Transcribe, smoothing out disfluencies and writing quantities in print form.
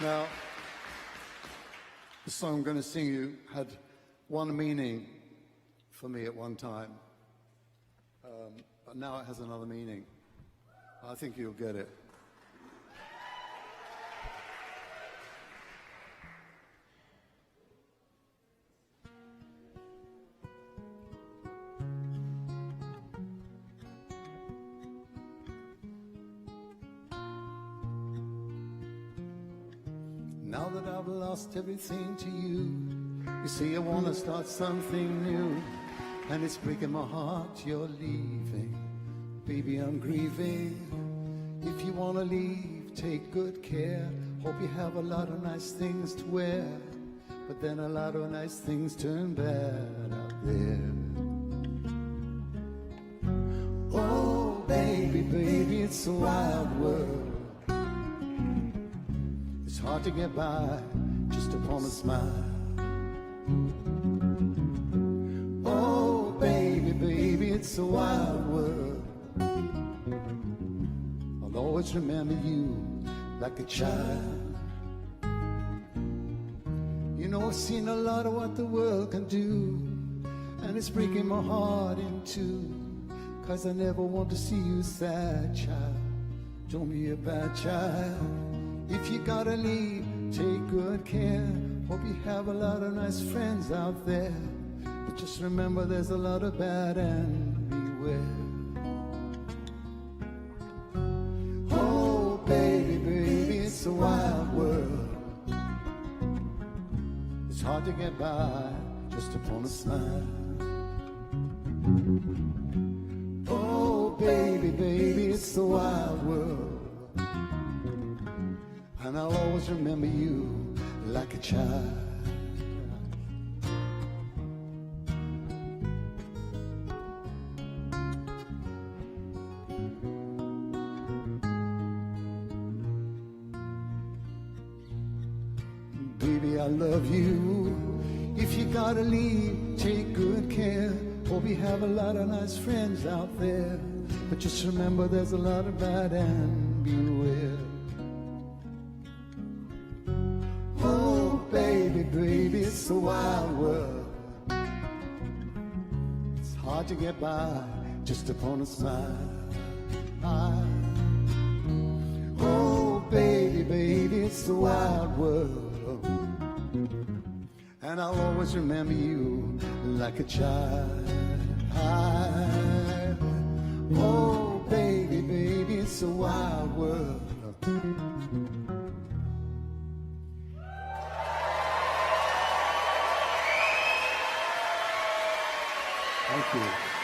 Now, the song I'm going to sing you had one meaning for me at one time, but now it has another meaning. I think you'll get it. Now that I've lost everything to you, you see I want to start something new, and it's breaking my heart you're leaving. Baby, I'm grieving. If you want to leave, take good care. Hope you have a lot of nice things to wear, but then a lot of nice things turn bad out there. Oh, baby, baby, it's a wild world. It's hard to get by just upon a smile. Oh, baby, baby, it's a wild world. I'll always remember you like a child. You know, I've seen a lot of what the world can do, and it's breaking my heart in two, 'cause I never want to see you sad, child. Don't be a bad child. If you gotta leave, take good care. Hope you have a lot of nice friends out there, but just remember there's a lot of bad and beware. Oh, baby, baby, it's a wild world. It's hard to get by just upon a smile. Oh, baby, baby, it's a wild world. And I'll always remember you like a child. Baby, I love you. If you gotta leave, take good care. Hope you have a lot of nice friends out there, but just remember there's a lot of bad and beware. Baby, baby, it's a wild world. It's hard to get by just upon a smile. Oh, baby, baby, it's a wild world. And I'll always remember you like a child. Oh, baby, baby, it's a wild world. Thank you.